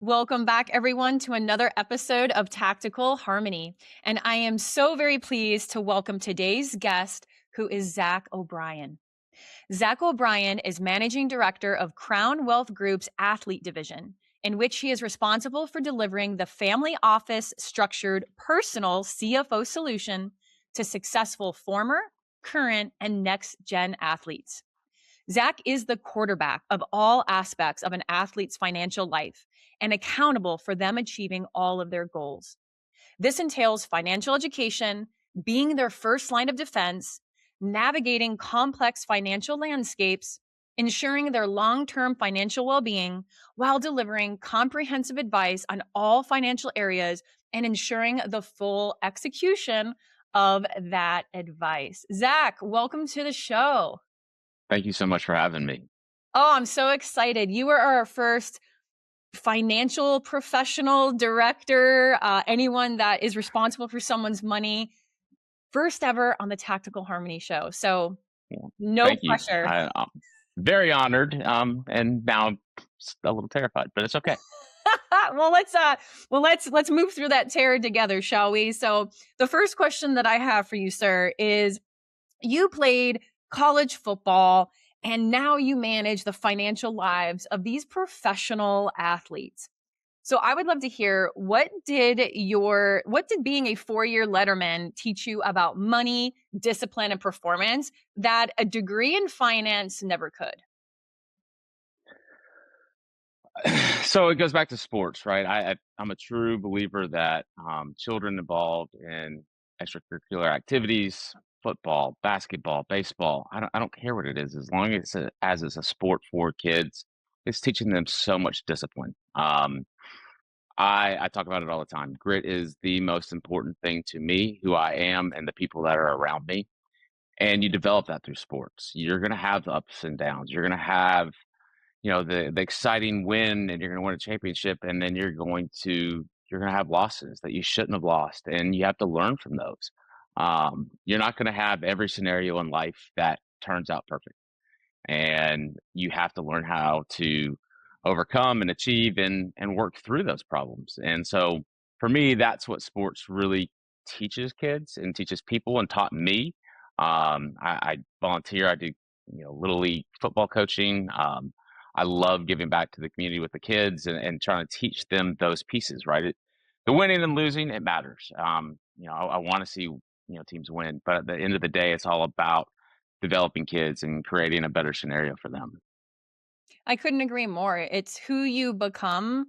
Welcome back, everyone, to another episode of Tactical Harmony. And I am so very pleased to welcome today's guest, who is Zac O'Brien. Zac O'Brien is Managing Director of Crown Wealth Group's Athlete Division, in which he is responsible for delivering the family office structured personal CFO solution to successful former, current, and next gen athletes. Zac is the quarterback of all aspects of an athlete's financial life and accountable for them achieving all of their goals. This entails financial education, being their first line of defense, navigating complex financial landscapes, ensuring their long term financial well being while delivering comprehensive advice on all financial areas and ensuring the full execution of that advice. Zac, welcome to the show. Thank you so much for having me. Oh, I'm so excited. You are our first financial professional director, anyone that is responsible for someone's money, first ever on the Tactical Harmony show. So Well, no thank you. pressure. I'm very honored, and now I'm a little terrified, but it's okay. Well, let's move through that terror together, shall we? So the first question that I have for you, sir, is you played college football and now you manage the financial lives of these professional athletes. So I would love to hear what did being a 4-year letterman teach you about money, discipline, and performance that a degree in finance never could? So it goes back to sports, right? I'm a true believer that children involved in extracurricular activities, football, basketball, baseball, I don't care what it is, as long as it's a sport for kids, it's teaching them so much discipline. I talk about it all the time. Grit is the most important thing to me, who I am, and the people that are around me. And you develop that through sports. You're going to have the ups and downs. You're going to have, the exciting win, and you're going to win a championship, and then you're going to have losses that you shouldn't have lost, and you have to learn from those. You're not going to have every scenario in life that turns out perfect, and you have to learn how to overcome and achieve and work through those problems. And so for me, that's what sports really teaches kids and teaches people and taught me. I volunteer. I do, little league football coaching. I love giving back to the community with the kids and trying to teach them those pieces. Right, the winning and losing, it matters. I want to see teams win, but at the end of the day, it's all about developing kids and creating a better scenario for them. I couldn't agree more. It's who you become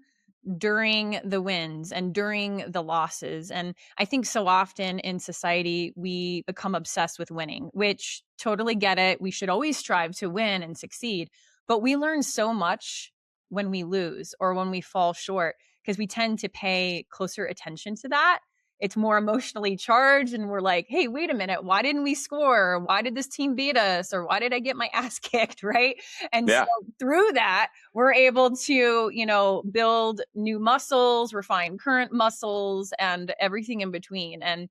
during the wins and during the losses. And I think so often in society, we become obsessed with winning, which totally get it. We should always strive to win and succeed. But we learn so much when we lose or when we fall short because we tend to pay closer attention to that. It's more emotionally charged, and we're like, hey, wait a minute, why didn't we score? Why did this team beat us? Or why did I get my ass kicked? Right. And so Yeah. through that, we're able to, build new muscles, refine current muscles, and everything in between. And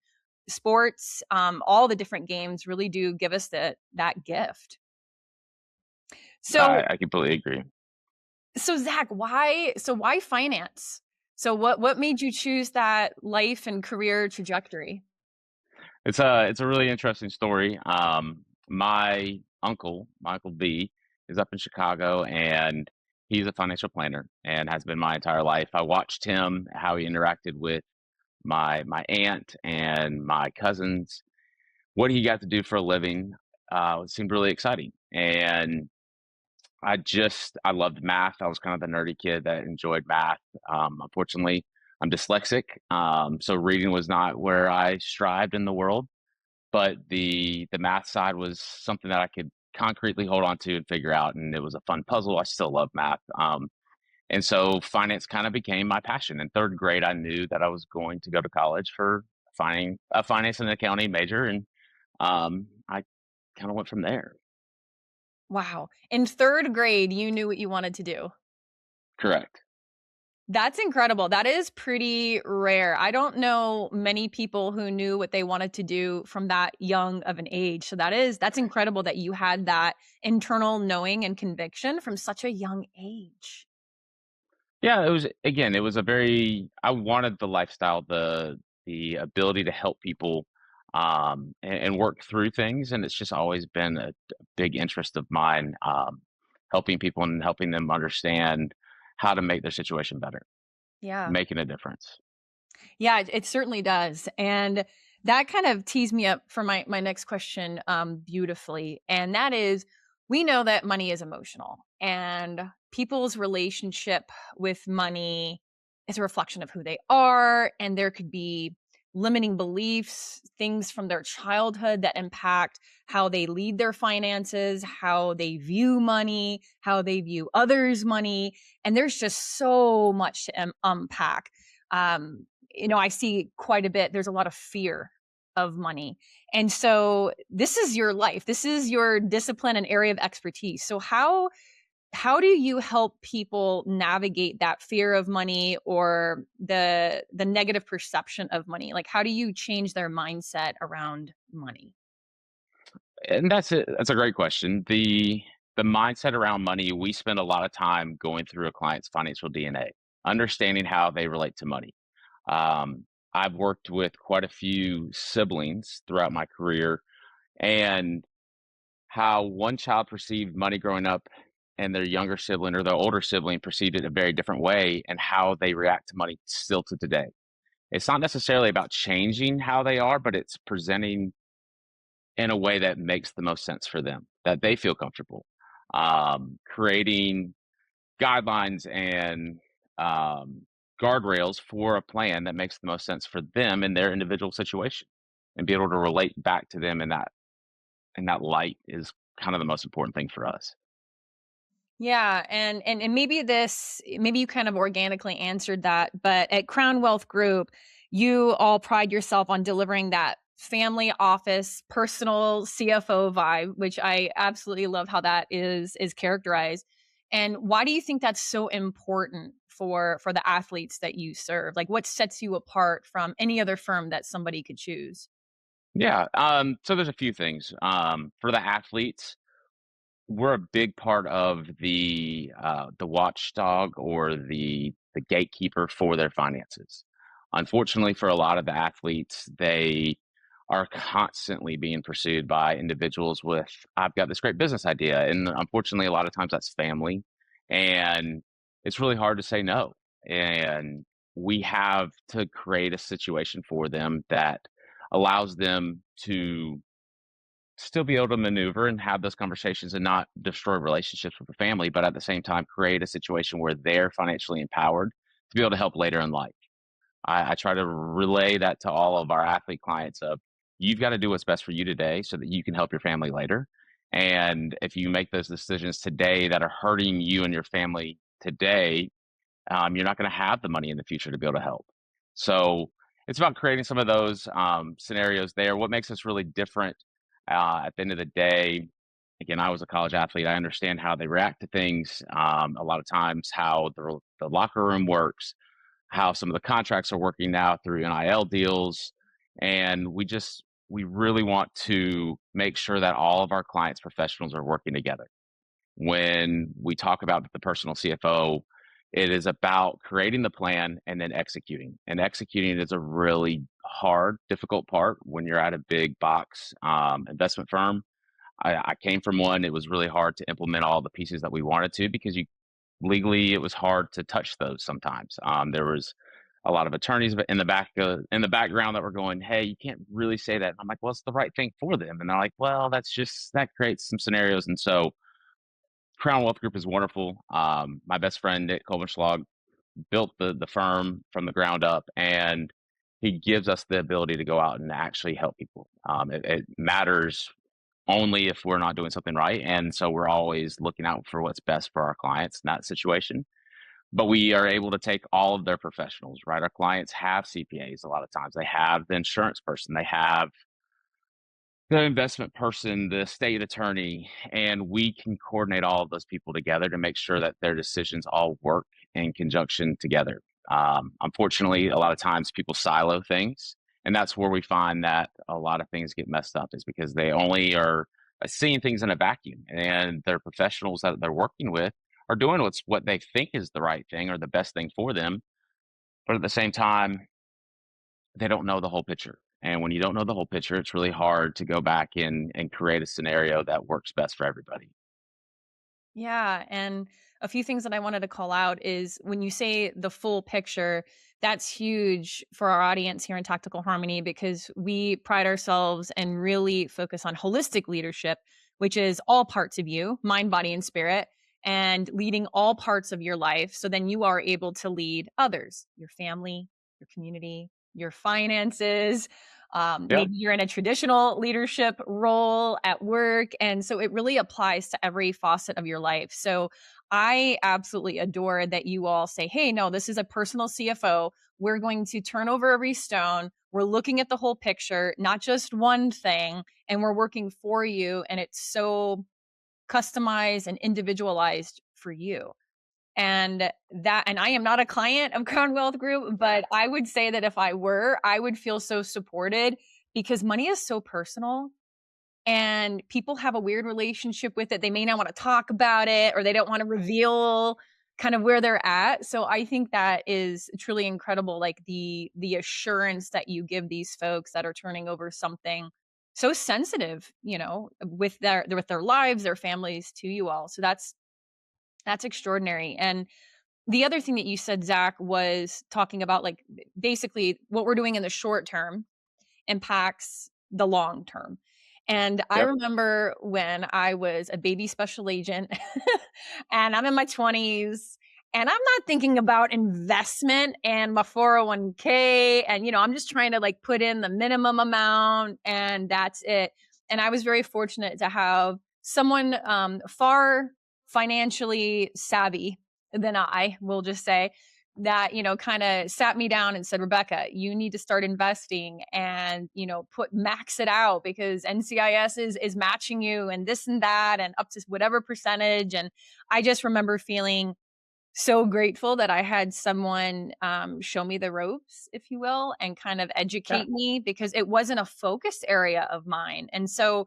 sports, all the different games really do give us that gift. So, I completely agree. so Zac, why finance? So what made you choose that life and career trajectory? It's a really interesting story. My uncle B, is up in Chicago, and he's a financial planner and has been my entire life. I watched him how he interacted with my aunt and my cousins, what he got to do for a living. Seemed really exciting, and I loved math. I was kind of the nerdy kid that enjoyed math. Unfortunately, I'm dyslexic, so reading was not where I strived in the world. But the math side was something that I could concretely hold on to and figure out, and it was a fun puzzle. I still love math, and so finance kind of became my passion. In third grade, I knew that I was going to go to college for finding a finance and accounting major, and I kind of went from there. Wow. In third grade, you knew what you wanted to do. Correct. That's incredible. That is pretty rare. I don't know many people who knew what they wanted to do from that young of an age. So that's incredible that you had that internal knowing and conviction from such a young age. Yeah, it was a very I wanted the lifestyle, the ability to help people, and work through things, and it's just always been a big interest of mine, helping people and helping them understand how to make their situation better, Yeah. making a difference. Yeah, it certainly does. And that kind of tees me up for my next question beautifully. And that is, we know that money is emotional, and people's relationship with money is a reflection of who they are. And there could be limiting beliefs, things from their childhood that impact how they lead their finances, how they view money, how they view others' money. And there's just so much to unpack. I see quite a bit. There's a lot of fear of money. And so this is your life. This is your discipline and area of expertise. So how do you help people navigate that fear of money or the negative perception of money? Like how do you change their mindset around money? And that's a great question. The mindset around money, we spend a lot of time going through a client's financial DNA, understanding how they relate to money. I've worked with quite a few siblings throughout my career, and how one child perceived money growing up and their younger sibling or their older sibling perceived it a very different way, and how they react to money still to today. It's not necessarily about changing how they are, but it's presenting in a way that makes the most sense for them, that they feel comfortable. Creating guidelines and um, guardrails for a plan that makes the most sense for them in their individual situation, and be able to relate back to them in that light is kind of the most important thing for us. Yeah, and maybe you kind of organically answered that, but at Crown Wealth Group, you all pride yourself on delivering that family office, personal CFO vibe, which I absolutely love how that is characterized. And why do you think that's so important for the athletes that you serve? Like what sets you apart from any other firm that somebody could choose? Yeah. So there's a few things. For the athletes, we're a big part of the watchdog or the gatekeeper for their finances. Unfortunately, for a lot of the athletes, they are constantly being pursued by individuals with, "I've got this great business idea," and unfortunately, a lot of times that's family, and it's really hard to say no. And we have to create a situation for them that allows them to still be able to maneuver and have those conversations and not destroy relationships with the family, but at the same time create a situation where they're financially empowered to be able to help later in life. I try to relay that to all of our athlete clients of, you've got to do what's best for you today so that you can help your family later. And if you make those decisions today that are hurting you and your family today, you're not going to have the money in the future to be able to help. So it's about creating some of those scenarios there. What makes us really different at the end of the day, again, I was a college athlete. I understand how they react to things. A lot of times, how the locker room works, how some of the contracts are working now through NIL deals. And we really want to make sure that all of our clients' professionals are working together. When we talk about the personal CFO, it is about creating the plan and then executing. And executing is a really hard, difficult part when you're at a big box investment firm. I came from one. It was really hard to implement all the pieces that we wanted to, because you legally it was hard to touch those sometimes. There was a lot of attorneys in the background that were going, "Hey, you can't really say that." And I'm like, "Well, it's the right thing for them." And they're like, "Well, that creates some scenarios." And so Crown Wealth Group is wonderful. My best friend Nick Kolbenschlag built the firm from the ground up, and he gives us the ability to go out and actually help people. It matters only if we're not doing something right, and so we're always looking out for what's best for our clients in that situation. But we are able to take all of their professionals, right? Our clients have CPAs a lot of times. They have the insurance person. They have the investment person, the state attorney, and we can coordinate all of those people together to make sure that their decisions all work in conjunction together. Unfortunately, a lot of times people silo things, and that's where we find that a lot of things get messed up, is because they only are seeing things in a vacuum, and their professionals that they're working with are doing what they think is the right thing or the best thing for them, but at the same time, they don't know the whole picture. And when you don't know the whole picture, it's really hard to go back and create a scenario that works best for everybody. Yeah, and a few things that I wanted to call out is when you say the full picture, that's huge for our audience here in Tactical Harmony because we pride ourselves and really focus on holistic leadership, which is all parts of you, mind, body, and spirit, and leading all parts of your life. So then you are able to lead others, your family, your community, your finances. Yep. Maybe you're in a traditional leadership role at work. And so it really applies to every facet of your life. So I absolutely adore that you all say, hey, no, this is a personal CFO. We're going to turn over every stone. We're looking at the whole picture, not just one thing, and we're working for you. And it's so customized and individualized for you. And I am not a client of Crown Wealth Group, but I would say that if I were, I would feel so supported because money is so personal and people have a weird relationship with it. They may not want to talk about it or they don't want to reveal kind of where they're at. So I think that is truly incredible, like the assurance that you give these folks that are turning over something so sensitive, with their lives, their families to you all. So that's extraordinary. And the other thing that you said, Zach, was talking about like basically what we're doing in the short term impacts the long term. And I Yep. remember when I was a baby special agent and I'm in my 20s and I'm not thinking about investment and my 401k and I'm just trying to like put in the minimum amount and that's it. And I was very fortunate to have someone far financially savvy than I will just say that kind of sat me down and said, Rebecca, you need to start investing and put max it out because NCIS is matching you and this and that and up to whatever percentage. And I just remember feeling so grateful that I had someone show me the ropes, if you will, and kind of Yeah. educate me because it wasn't a focus area of mine. And so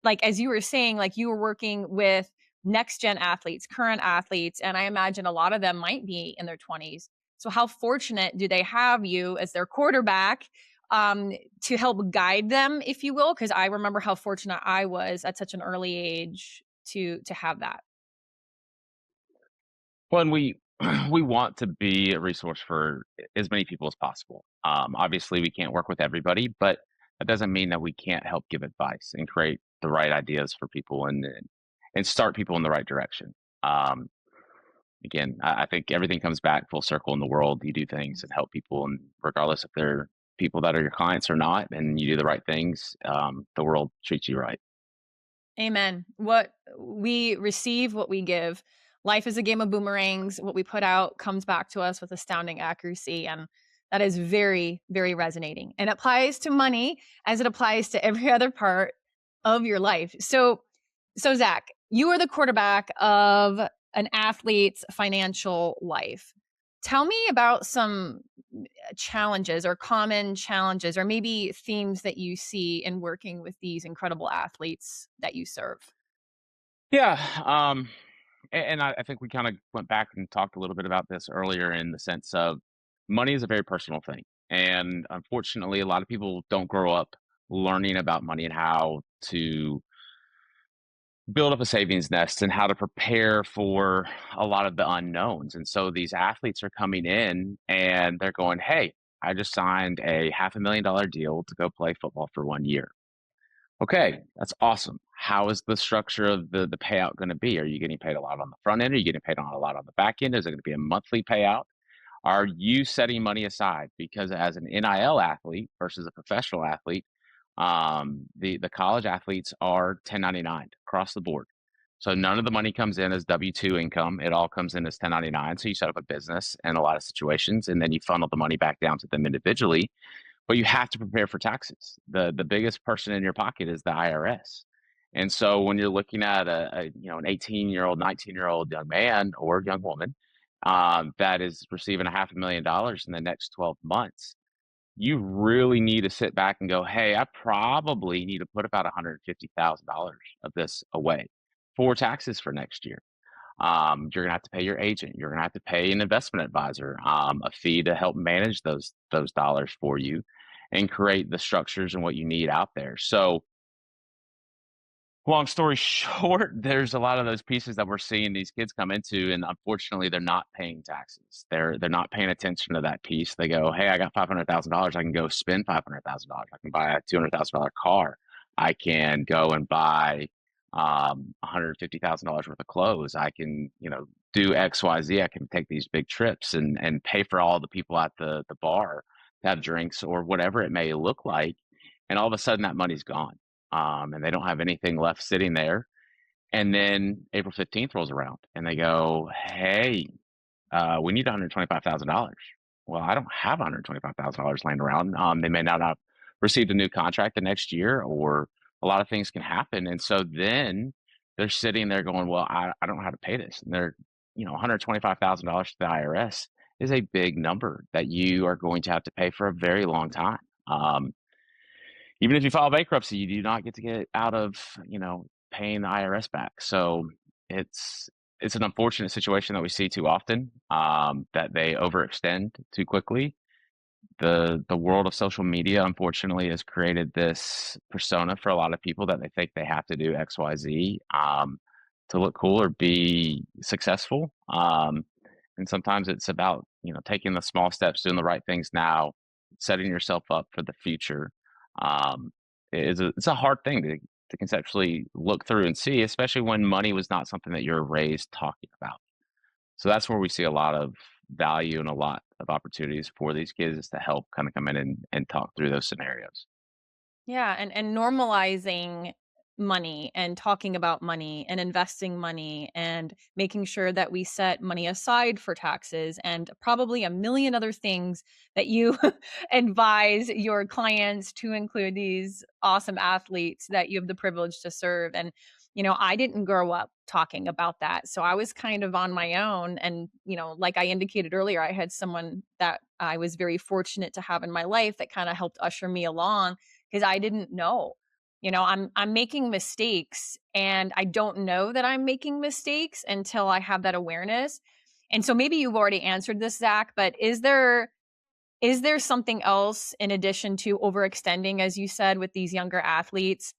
like as you were saying, like you were working with next gen athletes, current athletes, and I imagine a lot of them might be in their 20s. So how fortunate do they have you as their quarterback to help guide them, if you will? Because I remember how fortunate I was at such an early age to have that. Well, and we we want to be a resource for as many people as possible. Obviously, we can't work with everybody, but that doesn't mean that we can't help give advice and create the right ideas for people and start people in the right direction. Um, Again, I think everything comes back full circle in the world. You do things and help people, and regardless if they're people that are your clients or not, and you do the right things, the world treats you right. Amen. What we receive, what we give. Life is a game of boomerangs. What we put out comes back to us with astounding accuracy. And that is very, very resonating. And it applies to money as it applies to every other part of your life. So Zach, you are the quarterback of an athlete's financial life. Tell me about some challenges or common challenges or maybe themes that you see in working with these incredible athletes that you serve? Yeah, and I think we kind of went back and talked a little bit about this earlier in the sense of money is a very personal thing, and unfortunately, a lot of people don't grow up learning about money and how to build up a savings nest and how to prepare for a lot of the unknowns. And so these athletes are coming in and they're going, "Hey, I just signed a $500,000 deal to go play football for 1 year." Okay, that's awesome. How is the structure of the payout going to be? Are you getting paid a lot on the front end? Are you getting paid on a lot on the back end? Is it going to be a monthly payout? Are you setting money aside? Because as an NIL athlete versus a professional athlete, the college athletes are 1099 across the board. So none of the money comes in as W-2 income. It all comes in as 1099. So you set up a business in a lot of situations, and then you funnel the money back down to them individually. But you have to prepare for taxes. The biggest person in your pocket is the IRS. And so when you're looking at an 18-year-old, 19-year-old young man or young woman that is receiving $500,000 in the next 12 months, you really need to sit back and go, hey, I probably need to put about $150,000 of this away for taxes for next year. You're gonna have to pay your agent. You're gonna have to pay an investment advisor, a fee to help manage those dollars for you, and create the structures and what you need out there. So long story short, there's a lot of those pieces that we're seeing these kids come into, and unfortunately, they're not paying taxes. They're not paying attention to that piece. They go, "Hey, I got $500,000. I can go spend $500,000. I can buy a $200,000 car. I can go and buy $150,000 worth of clothes. I can, do X, Y, Z. I can take these big trips and pay for all the people at the bar to have drinks or whatever it may look like." And all of a sudden, that money's gone, and they don't have anything left sitting there. And then April 15th rolls around and they go, "Hey, we need $125,000." Well, I don't have $125,000 laying around. They may not have received a new contract the next year, or a lot of things can happen. And so then they're sitting there going, "Well, I don't know how to pay this." And they're, $125,000 to the IRS is a big number that you are going to have to pay for a very long time. Um, Even if you file bankruptcy, you do not get out of, paying the IRS back. So it's it's an unfortunate situation that we see too often, that they overextend too quickly. The world of social media, unfortunately, has created this persona for a lot of people that they think they have to do XYZ, to look cool or be successful. And sometimes it's about, taking the small steps, doing the right things now, setting yourself up for the future. Um, it's a hard thing to conceptually look through and see, especially when money was not something that you're raised talking about. So that's where we see a lot of value and a lot of opportunities for these kids, is to help kind of come in and talk through those scenarios. Yeah, and normalizing money and talking about money and investing money and making sure that we set money aside for taxes and probably a million other things that you advise your clients to include these awesome athletes that you have the privilege to serve. And I didn't grow up talking about that. So I was kind of on my own. And, like I indicated earlier, I had someone that I was very fortunate to have in my life that kind of helped usher me along because I didn't know. I'm making mistakes and I don't know that I'm making mistakes until I have that awareness. And so maybe you've already answered this, Zach, but is there something else in addition to overextending, as you said, with these younger athletes,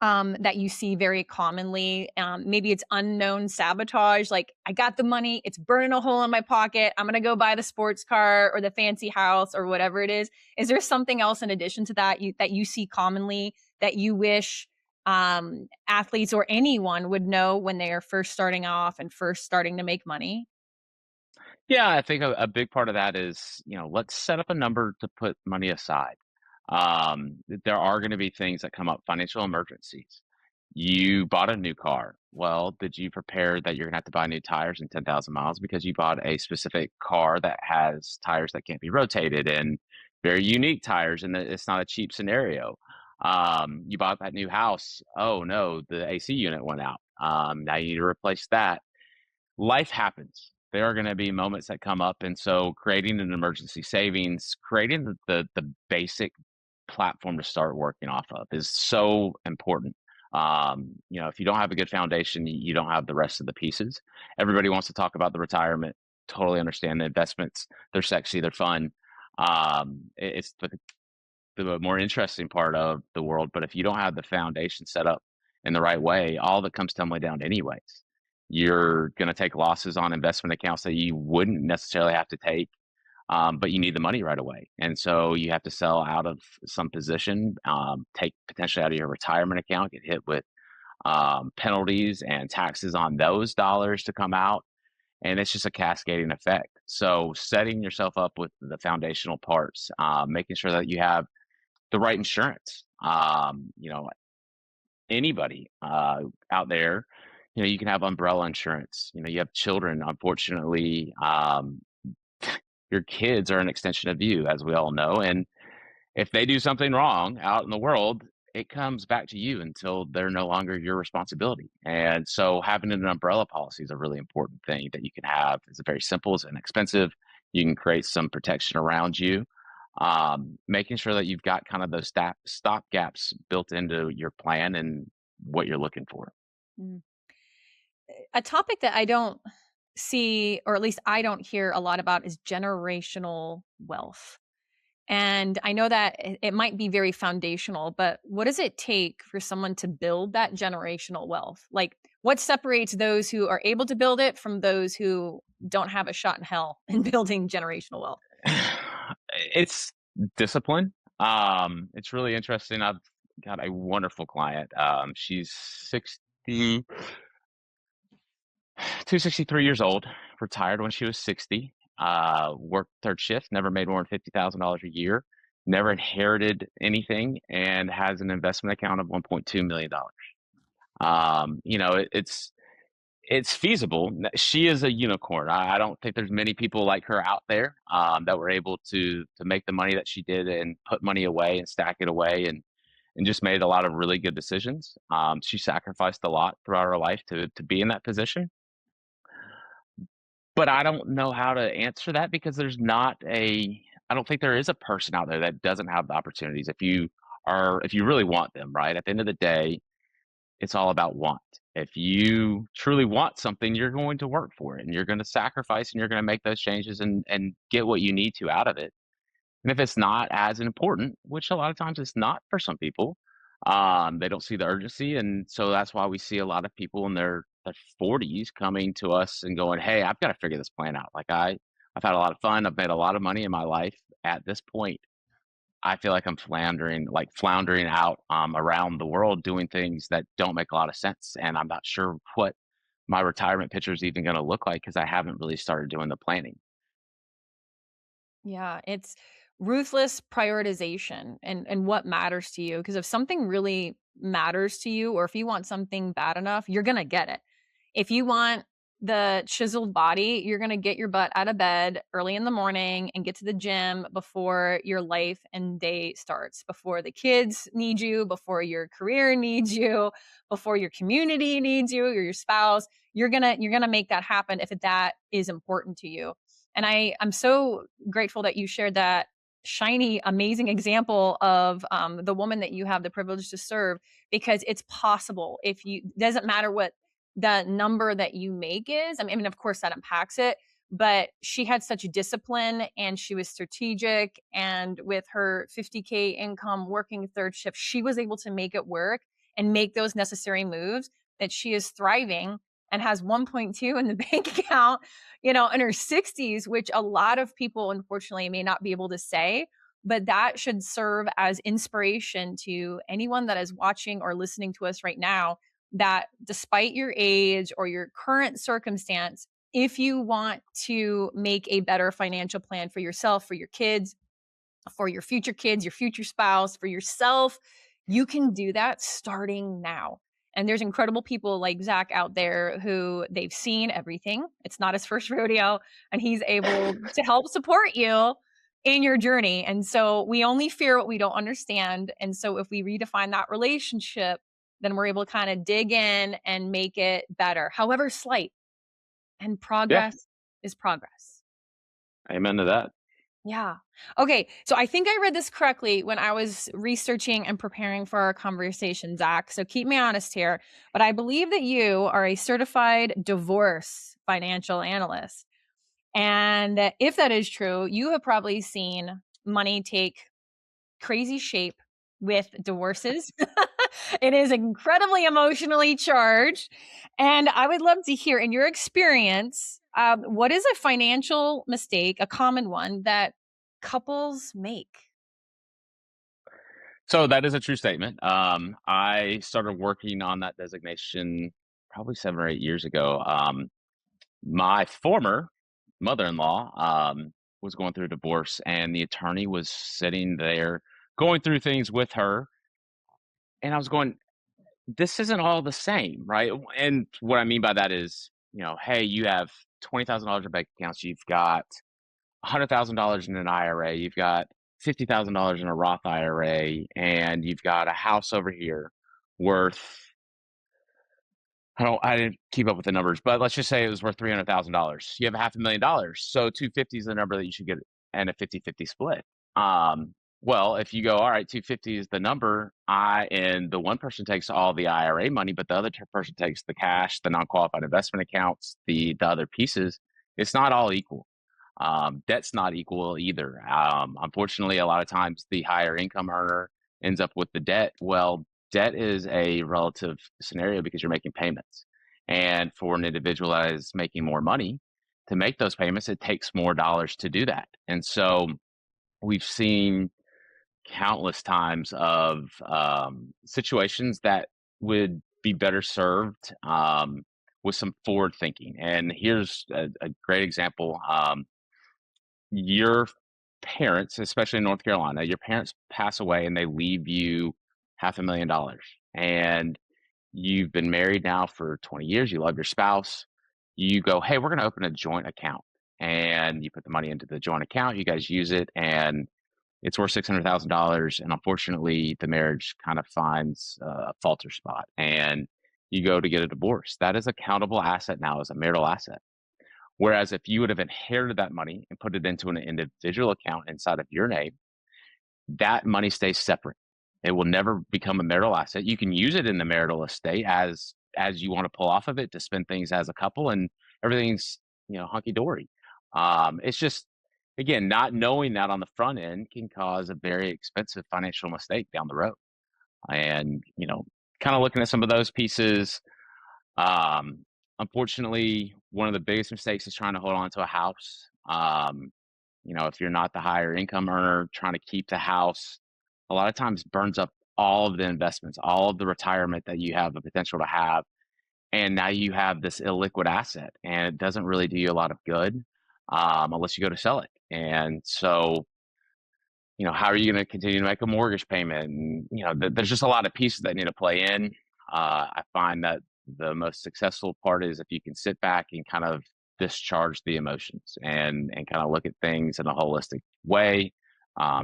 that you see very commonly? Maybe it's unknown sabotage. Like, I got the money, it's burning a hole in my pocket. I'm going to go buy the sports car or the fancy house or whatever it is. Is there something else in addition to that that you see commonly that you wish athletes or anyone would know when they are first starting off and first starting to make money? Yeah, I think a big part of that is, let's set up a number to put money aside. There are going to be things that come up, financial emergencies. You bought a new car. Well, did you prepare that you're going to have to buy new tires in 10,000 miles because you bought a specific car that has tires that can't be rotated and very unique tires, and that it's not a cheap scenario? You bought that new house. Oh no, the AC unit went out. Now you need to replace that. Life happens. There are going to be moments that come up, and so creating an emergency savings, creating the basic platform to start working off of is so important. If you don't have a good foundation, you don't have the rest of the pieces. Everybody wants to talk about the retirement. Totally understand the investments. They're sexy. They're fun. It's the more interesting part of the world. But if you don't have the foundation set up in the right way, all that comes tumbling down anyways. You're going to take losses on investment accounts that you wouldn't necessarily have to take, but you need the money right away. And so you have to sell out of some position, take potentially out of your retirement account, get hit with penalties and taxes on those dollars to come out. And it's just a cascading effect. So setting yourself up with the foundational parts, making sure that you have the right insurance. Anybody out there, you can have umbrella insurance. You have children. Unfortunately, your kids are an extension of you, as we all know. And if they do something wrong out in the world, it comes back to you until they're no longer your responsibility. And so having an umbrella policy is a really important thing that you can have. It's very simple, it's inexpensive. You can create some protection around you. Making sure that you've got kind of those stop gaps built into your plan and what you're looking for. Mm. a topic that I don't see, or at least I don't hear a lot about, is generational wealth. And I know that it might be very foundational, but what does it take for someone to build that generational wealth? Like, what separates those who are able to build it from those who don't have a shot in hell in building generational wealth? It's discipline. It's really interesting. I've got a wonderful client. She's 63 years old, retired when she was 60, worked third shift, never made more than $50,000 a year, never inherited anything, and has an investment account of $1.2 million. It's feasible. She is a unicorn. I don't think there's many people like her out there, that were able to make the money that she did and put money away and stack it away and just made a lot of really good decisions. She sacrificed a lot throughout her life to be in that position. But I don't know how to answer that because I don't think there is a person out there that doesn't have the opportunities if you really want them, right? At the end of the day, it's all about want. If you truly want something, you're going to work for it and you're going to sacrifice and you're going to make those changes and get what you need to out of it. And if it's not as important, which a lot of times it's not for some people, they don't see the urgency. And so that's why we see a lot of people in their 40s coming to us and going, "Hey, I've got to figure this plan out. I've had a lot of fun. I've made a lot of money in my life. At this point, I feel like I'm floundering out around the world doing things that don't make a lot of sense. And I'm not sure what my retirement picture is even going to look like because I haven't really started doing the planning." Yeah, it's ruthless prioritization and what matters to you. Because if something really matters to you, or if you want something bad enough, you're gonna get it. If you want the chiseled body, you're gonna get your butt out of bed early in the morning and get to the gym before your life and day starts, before the kids need you, before your career needs you, before your community needs you, or your spouse. You're gonna make that happen if that is important to you. And I'm so grateful that you shared that shiny, amazing example of the woman that you have the privilege to serve, because it's possible. If you doesn't matter what the number that you make is. I mean, of course, that impacts it, but she had such discipline and she was strategic. And with her 50K income, working third shift, she was able to make it work and make those necessary moves, that she is thriving and has 1.2 in the bank account, in her 60s, which a lot of people unfortunately may not be able to say. But that should serve as inspiration to anyone that is watching or listening to us right now, that despite your age or your current circumstance, if you want to make a better financial plan for yourself, for your kids, for your future kids, your future spouse, for yourself, you can do that starting now. And there's incredible people like Zac out there who they've seen everything. It's not his first rodeo, and he's able to help support you in your journey. And so we only fear what we don't understand. And so if we redefine that relationship, then we're able to kind of dig in and make it better, however slight. And Yeah, progress is progress. amen to that. Yeah. Okay. So I think I read this correctly when I was researching and preparing for our conversation, Zac. So keep me honest here. But I believe that you are a certified divorce financial analyst. And if that is true, you have probably seen money take crazy shape with divorces. It is incredibly emotionally charged. And I would love to hear, in your experience, what is a financial mistake, a common one that couples make? So that is a true statement. I started working on that designation probably 7 or 8 years ago. My former mother-in-law was going through a divorce, and the attorney was sitting there going through things with her, and I was going, "This isn't all the same, right?" And what I mean by that is, hey, you have $20,000 in bank accounts, you've got $100,000 in an IRA, you've got $50,000 in a Roth IRA, and you've got a house over here worth, I didn't keep up with the numbers, but let's just say it was worth $300,000. You have a $500,000. So 250 is the number that you should get, and a 50-50 split. Well, if you go, all right, 250 is the number, and the one person takes all the IRA money, but the other person takes the cash, the non-qualified investment accounts, the other pieces, it's not all equal. Debt's not equal either. Unfortunately, a lot of times the higher income earner ends up with the debt. Well, debt is a relative scenario because you're making payments. And for an individual that is making more money to make those payments, it takes more dollars to do that. And so we've seen countless times of situations that would be better served with some forward thinking. And here's a great example. Your parents, especially in North Carolina, your parents pass away and they leave you $500,000. And you've been married now for 20 years. You love your spouse. You go, hey, we're going to open a joint account. And you put the money into the joint account. You guys use it. And it's worth $600,000, and unfortunately, the marriage kind of finds a falter spot, and you go to get a divorce. That is a countable asset now as a marital asset. Whereas if you would have inherited that money and put it into an individual account inside of your name, that money stays separate. It will never become a marital asset. You can use it in the marital estate as you want to pull off of it to spend things as a couple, and everything's hunky dory. It's just again not knowing that on the front end can cause a very expensive financial mistake down the road. And kind of looking at some of those pieces. Um, Unfortunately, one of the biggest mistakes is trying to hold on to a house. If you're not the higher income earner, trying to keep the house a lot of times burns up all of the investments, all of the retirement that you have the potential to have. And now you have this illiquid asset and it doesn't really do you a lot of good unless you go to sell it. And so, how are you going to continue to make a mortgage payment? And, there's just a lot of pieces that need to play in. I find that the most successful part is if you can sit back and kind of discharge the emotions and kind of look at things in a holistic way.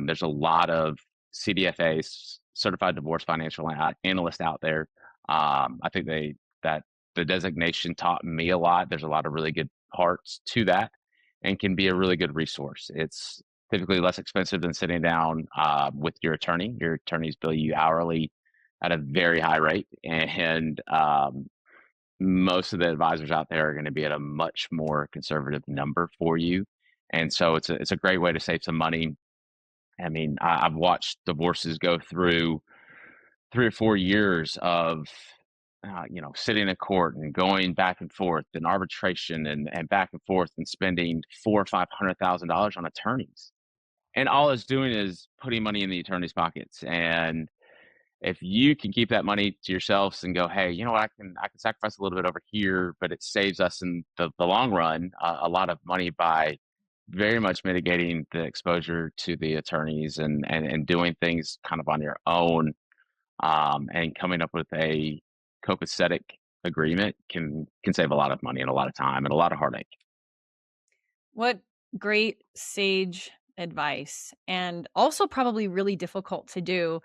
There's a lot of CDFAs, Certified Divorce Financial Analyst out there. I think that the designation taught me a lot. There's a lot of really good parts to that and can be a really good resource. It's typically less expensive than sitting down with your attorney. Your attorneys bill you hourly at a very high rate, and most of the advisors out there are going to be at a much more conservative number for you. And so it's a great way to save some money. I mean, I've watched divorces go through 3 or 4 years of sitting in court and going back and forth and arbitration and back and forth and spending $400,000 or $500,000 on attorneys. And all it's doing is putting money in the attorney's pockets. And if you can keep that money to yourselves and go, hey, you know what, I can sacrifice a little bit over here, but it saves us in the long run a lot of money by very much mitigating the exposure to the attorneys and doing things kind of on your own, and coming up with a copacetic agreement can save a lot of money and a lot of time and a lot of heartache. What great sage advice, and also probably really difficult to do,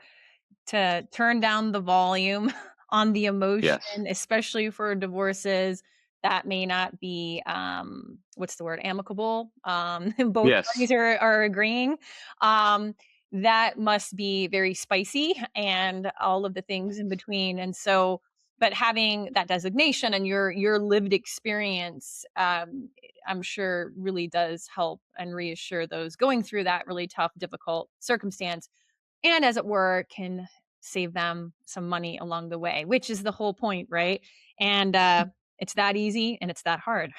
to turn down the volume on the emotion, Yes. especially for divorces that may not be, what's the word, amicable. Both Yes. parties are agreeing. Um, that must be very spicy and all of the things in between. And so, but having that designation and your lived experience, I'm sure really does help and reassure those going through that really tough, difficult circumstance, and as it were, can save them some money along the way, which is the whole point, right? And it's that easy and it's that hard.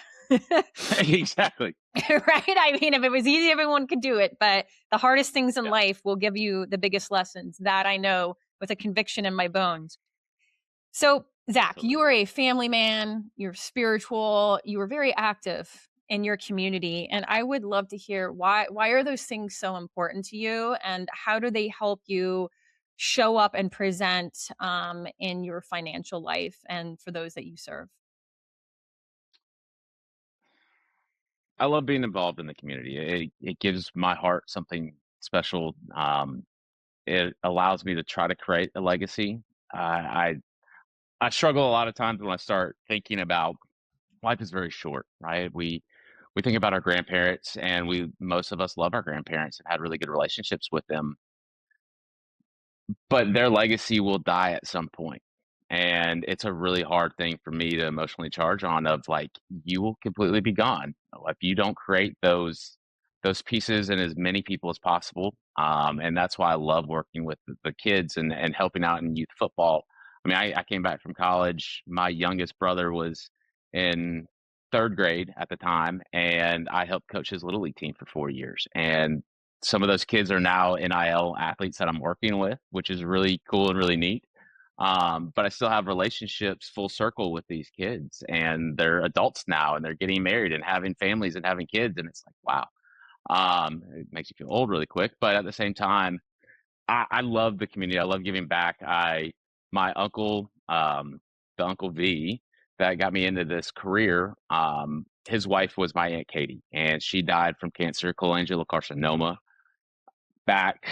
Exactly. Right? I mean, if it was easy, everyone could do it. But the hardest things in Yeah, life will give you the biggest lessons. That I know with a conviction in my bones. So, Zach, you are absolutely. a family man, you're spiritual, you are very active in your community. And I would love to hear why are those things so important to you, and how do they help you show up and present in your financial life and for those that you serve? I love being involved in the community. It gives my heart something special. It allows me to try to create a legacy. I struggle a lot of times when I start thinking about life is very short, right? We think about our grandparents, and we most of us love our grandparents and had really good relationships with them. but their legacy will die at some point. And it's a really hard thing for me to emotionally charge on of like, you will completely be gone if you don't create those pieces in as many people as possible. And that's why I love working with the kids and helping out in youth football. I mean, I came back from college. My youngest brother was in third grade at the time, and I helped coach his little league team for 4 years. And some of those kids are now NIL athletes that I'm working with, which is really cool and really neat. But I still have relationships full circle with these kids, and they're adults now, and they're getting married and having families and having kids, and it's like, wow. It makes you feel old really quick, but at the same time, I love the community. I love giving back. My uncle, the Uncle V, that got me into this career. His wife was my Aunt Katie, and she died from cancer, cholangiocarcinoma, back,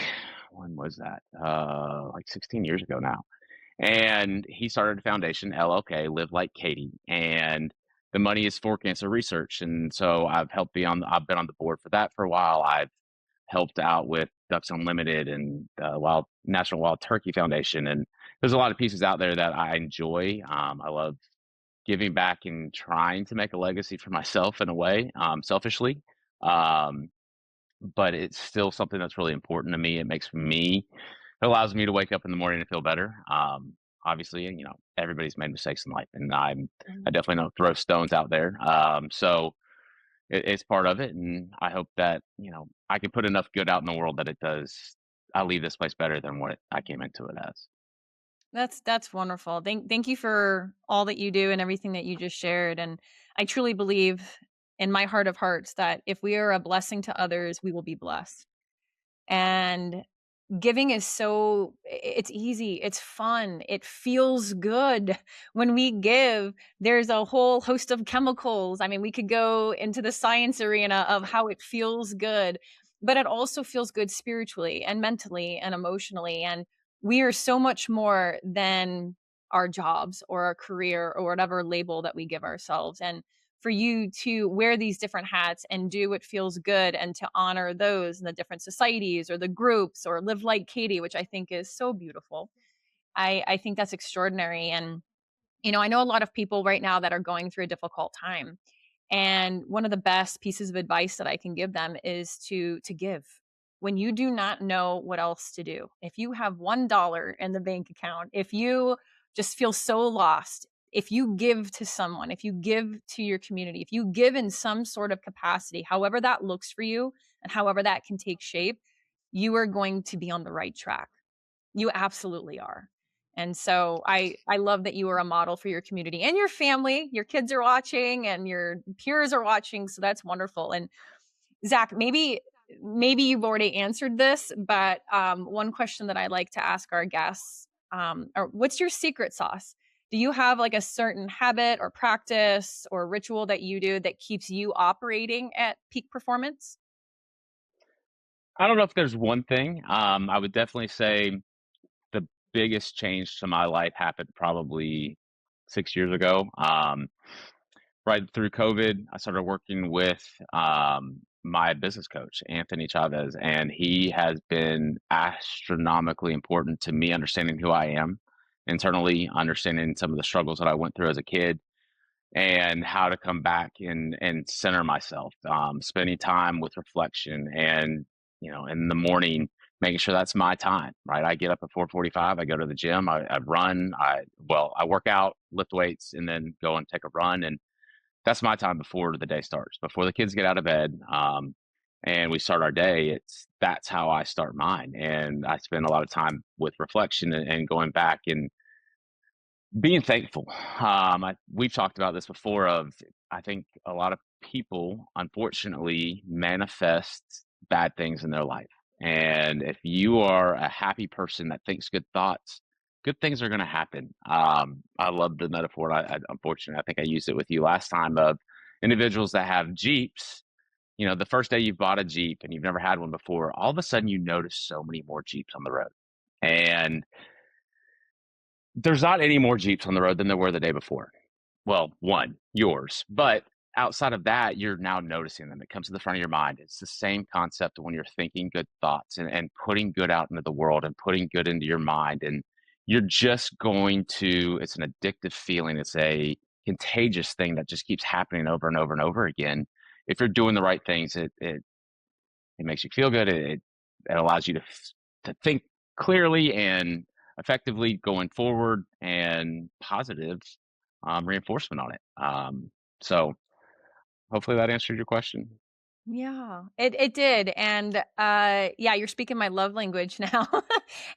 when was that? Like 16 years ago now. And he started a foundation, LLK, Live Like Katie, and the money is for cancer research. And so I've been on the board for that for a while. I've helped out with Ducks Unlimited and National Wild Turkey Foundation. And there's a lot of pieces out there that I enjoy. I love giving back and trying to make a legacy for myself in a way, selfishly. Um, but it's still something that's really important to me. It allows me to wake up in the morning and feel better. Obviously, everybody's made mistakes in life, and I Mhm. definitely don't throw stones out there. So it's part of it, and I hope that I can put enough good out in the world that I leave this place better than what I came into it as. That's wonderful. Thank you for all that you do and everything that you just shared. And I truly believe in my heart of hearts that if we are a blessing to others, we will be blessed. And giving is it's easy, it's fun, it feels good. When we give, there's a whole host of chemicals. I mean, we could go into the science arena of how it feels good, but it also feels good spiritually and mentally and emotionally. And we are so much more than our jobs or our career or whatever label that we give ourselves. And for you to wear these different hats and do what feels good and to honor those in the different societies or the groups or live like Katie, which I think is so beautiful. I think that's extraordinary. And I know a lot of people right now that are going through a difficult time. And one of the best pieces of advice that I can give them is to give. When you do not know what else to do, if you have $1 in the bank account, if you just feel so lost, if you give to someone, if you give to your community, if you give in some sort of capacity, however that looks for you and however that can take shape, you are going to be on the right track. You absolutely are. And so I love that you are a model for your community and your family. Your kids are watching and your peers are watching, so that's wonderful. And Zach, maybe you've already answered this, but one question that I like to ask our guests, or what's your secret sauce? Do you have like a certain habit or practice or ritual that you do that keeps you operating at peak performance? I don't know if there's one thing. I would definitely say the biggest change to my life happened probably 6 years ago. Right through COVID, I started working with my business coach, Anthony Chavez, and he has been astronomically important to me understanding who I am internally, understanding some of the struggles that I went through as a kid, and how to come back and center myself. Spending time with reflection, and in the morning, making sure that's my time. Right, I get up at 4:45. I go to the gym. I run. I work out, lift weights, and then go and take a run. And that's my time before the day starts, before the kids get out of bed, and we start our day. That's how I start mine, and I spend a lot of time with reflection and going back and being thankful. We've talked about this before. I think a lot of people, unfortunately, manifest bad things in their life, and if you are a happy person that thinks good thoughts, good things are going to happen. I love the metaphor. Unfortunately, I think I used it with you last time of individuals that have Jeeps. The first day you've bought a Jeep and you've never had one before, all of a sudden you notice so many more Jeeps on the road. And there's not any more Jeeps on the road than there were the day before. Well, one, yours. But outside of that, you're now noticing them. It comes to the front of your mind. It's the same concept when you're thinking good thoughts and putting good out into the world and putting good into your mind. And you're just going to, it's an addictive feeling. It's a contagious thing that just keeps happening over and over and over again. If you're doing the right things, it makes you feel good. It allows you to think clearly and effectively going forward, and positive reinforcement on it. So hopefully that answered your question. Yeah, it did. And yeah, you're speaking my love language now.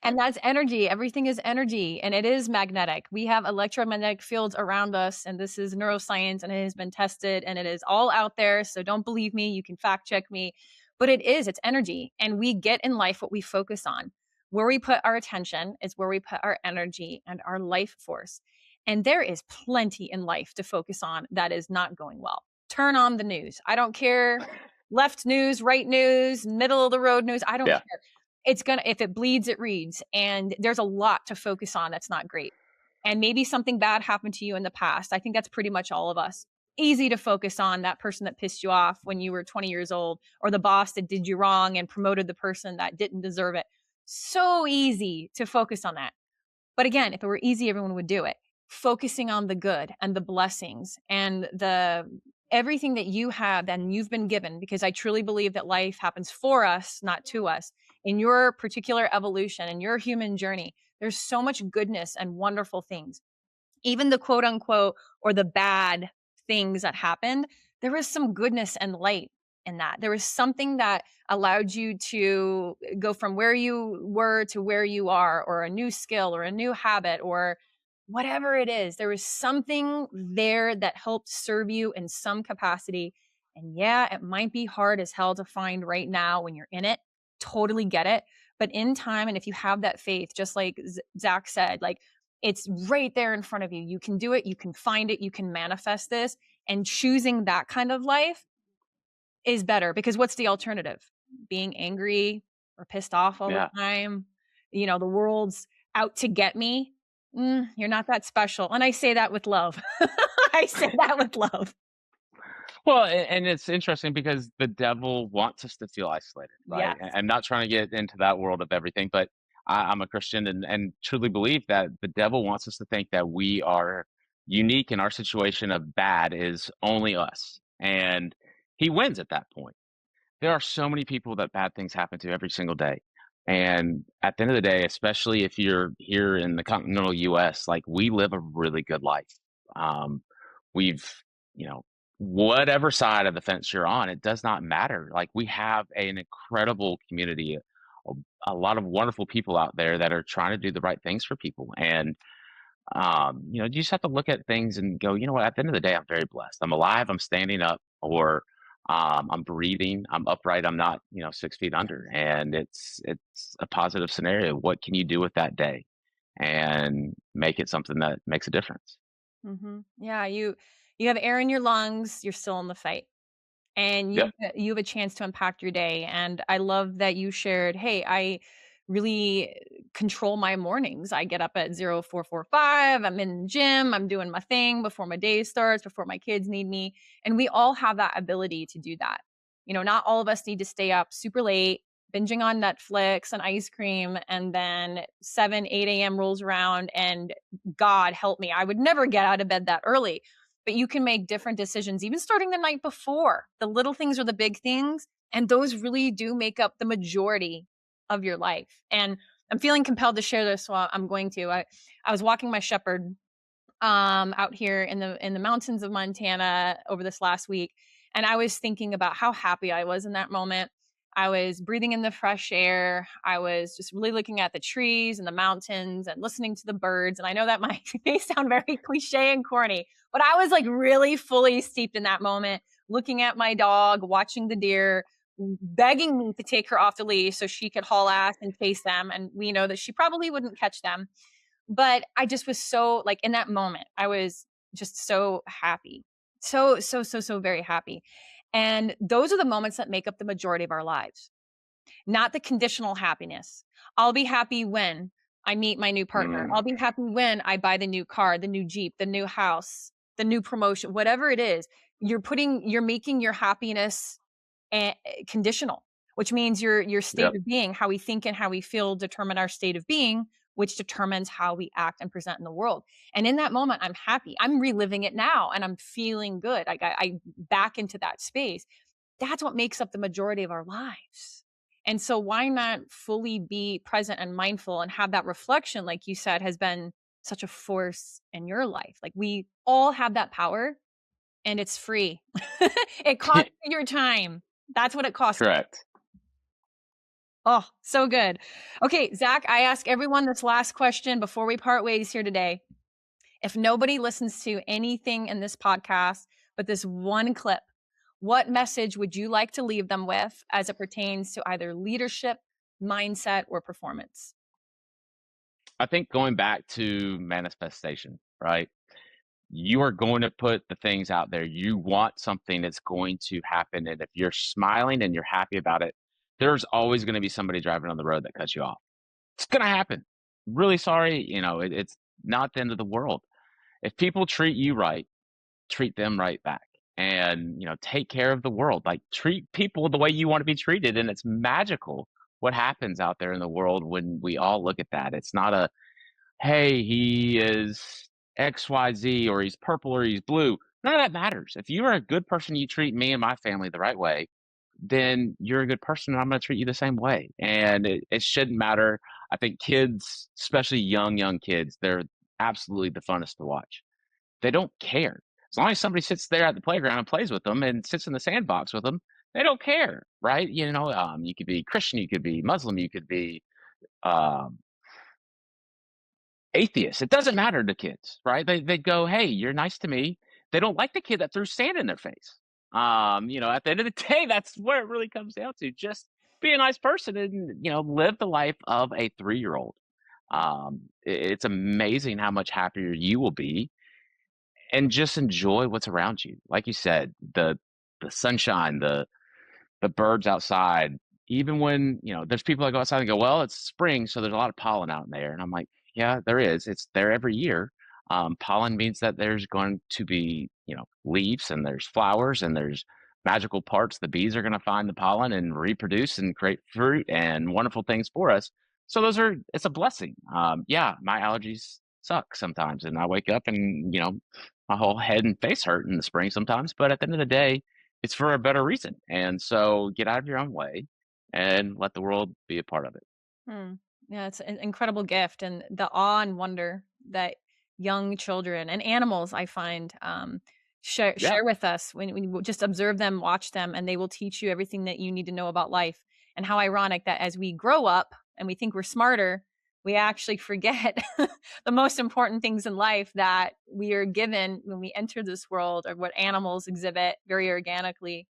And that's energy. Everything is energy and it is magnetic. We have electromagnetic fields around us, and this is neuroscience and it has been tested and it is all out there. So don't believe me, you can fact check me. But it's energy. And we get in life what we focus on. Where we put our attention is where we put our energy and our life force. And there is plenty in life to focus on that is not going well. Turn on the news. I don't care, left news, right news, middle of the road news. I don't Yeah. care. It's gonna, if it bleeds, it reads. And there's a lot to focus on that's not great. And maybe something bad happened to you in the past. I think that's pretty much all of us. Easy to focus on that person that pissed you off when you were 20 years old, or the boss that did you wrong and promoted the person that didn't deserve it. So easy to focus on that. But again, if it were easy, everyone would do it. Focusing on the good and the blessings and the everything that you have and you've been given, because I truly believe that life happens for us, not to us. In your particular evolution and your human journey, there's so much goodness and wonderful things. Even the quote unquote or the bad things that happened, there was some goodness and light in that. There was something that allowed you to go from where you were to where you are, or a new skill or a new habit or whatever it is. There was something there that helped serve you in some capacity. And yeah, it might be hard as hell to find right now when you're in it. Totally get it. But in time, and if you have that faith, just like Zach said, like, it's right there in front of you. You can do it. You can find it. You can manifest this. And choosing that kind of life is better, because what's the alternative? Being angry or pissed off all the Yeah. time. The world's out to get me. You're not that special. And I say that with love. I say that with love. Well, and it's interesting because the devil wants us to feel isolated, right? Yes. And not trying to get into that world of everything, but I'm a Christian and truly believe that the devil wants us to think that we are unique, and our situation of bad is only us. And he wins at that point. There are so many people that bad things happen to every single day. And at the end of the day, especially if you're here in the continental US, like, we live a really good life. We've, you know, whatever side of the fence you're on, it does not matter. Like, we have an incredible community, a, a lot of wonderful people out there that are trying to do the right things for people. And you just have to look at things and go, you know what, at the end of the day, I'm very blessed. I'm alive, I'm standing up, or I'm breathing, I'm upright, I'm not, 6 feet under. And it's a positive scenario. What can you do with that day and make it something that makes a difference? Yeah, you have air in your lungs. You're still in the fight. And Yep. you have a chance to impact your day. And I love that you shared, hey, I really control my mornings. I get up at 0445, I'm in the gym, I'm doing my thing before my day starts, before my kids need me. And we all have that ability to do that. Not all of us need to stay up super late binging on Netflix and ice cream, and then 7 8 a.m. rolls around and God help me, I would never get out of bed that early. But you can make different decisions, even starting the night before. The little things are the big things, and those really do make up the majority of your life. And I'm feeling compelled to share this, so I'm going to. I was walking my shepherd out here in the mountains of Montana over this last week, and I was thinking about how happy I was in that moment. I was breathing in the fresh air. I was just really looking at the trees and the mountains and listening to the birds. And I know that may sound very cliche and corny, but I was like really fully steeped in that moment, looking at my dog, watching the deer, begging me to take her off the leash so she could haul ass and chase them. And we know that she probably wouldn't catch them. But I just was so, like, in that moment, I was just so happy. So, so, so, so very happy. And those are the moments that make up the majority of our lives, not the conditional happiness. I'll be happy when I meet my new partner. Mm, I'll be happy when I buy the new car, the new Jeep, the new house, the new promotion, whatever it is. you're making your happiness conditional, which means your state Yep. of being, how we think and how we feel determine our state of being, which determines how we act and present in the world. And in that moment, I'm happy. I'm reliving it now and I'm feeling good. I back into that space. That's what makes up the majority of our lives. And so why not fully be present and mindful and have that reflection, like you said, has been such a force in your life. Like we all have that power and it's free. It costs you your time. That's what it costs you. Correct. Oh, so good. Okay, Zac, I ask everyone this last question before we part ways here today. If nobody listens to anything in this podcast but this one clip, what message would you like to leave them with as it pertains to either leadership, mindset, or performance? I think going back to manifestation, right? You are going to put the things out there. You want something that's going to happen. And if you're smiling and you're happy about it, there's always going to be somebody driving on the road that cuts you off. It's going to happen. Really sorry. It's not the end of the world. If people treat you right, treat them right back. And, take care of the world. Like treat people the way you want to be treated. And it's magical what happens out there in the world when we all look at that. It's not a, hey, he is XYZ or he's purple or he's blue. None of that matters. If you are a good person, you treat me and my family the right way, then you're a good person and I'm going to treat you the same way. And it shouldn't matter. I think kids, especially young kids, they're absolutely the funnest to watch. They don't care. As long as somebody sits there at the playground and plays with them and sits in the sandbox with them, they don't care, right? You could be Christian, you could be Muslim, you could be um, atheist. It doesn't matter to kids, right? They go, hey, you're nice to me. They don't like the kid that threw sand in their face. At the end of the day, that's where it really comes down to. Just be a nice person and live the life of a 3-year-old. It's amazing how much happier you will be, and just enjoy what's around you. Like you said, the sunshine, the birds outside. Even when, there's people that go outside and go, well, it's spring, so there's a lot of pollen out in there. And I'm like, yeah, there is. It's there every year. Pollen means that there's going to be, leaves and there's flowers and there's magical parts. The bees are going to find the pollen and reproduce and create fruit and wonderful things for us. So it's a blessing. Yeah, my allergies suck sometimes. And I wake up and, my whole head and face hurt in the spring sometimes. But at the end of the day, it's for a better reason. And so get out of your own way and let the world be a part of it. Hmm. Yeah, it's an incredible gift, and the awe and wonder that young children and animals, I find, Yeah. share with us when you just observe them, watch them, and they will teach you everything that you need to know about life. And how ironic that as we grow up and we think we're smarter, we actually forget the most important things in life that we are given when we enter this world, or what animals exhibit very organically.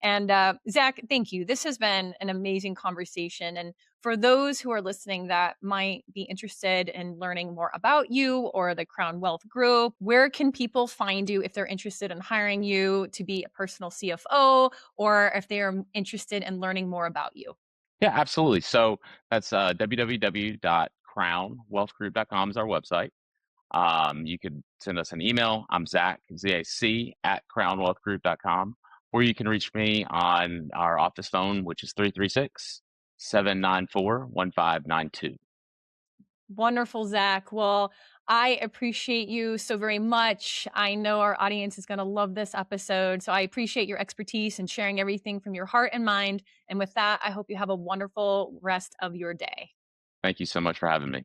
And Zac, thank you. This has been an amazing conversation. And for those who are listening that might be interested in learning more about you or the Crown Wealth Group, where can people find you if they're interested in hiring you to be a personal CFO, or if they are interested in learning more about you? Yeah, absolutely. So that's www.crownwealthgroup.com is our website. You could send us an email. I'm Zac, ZAC, at crownwealthgroup.com. Or you can reach me on our office phone, which is 336-794-1592. Wonderful, Zac. Well, I appreciate you so very much. I know our audience is going to love this episode. So I appreciate your expertise and sharing everything from your heart and mind. And with that, I hope you have a wonderful rest of your day. Thank you so much for having me.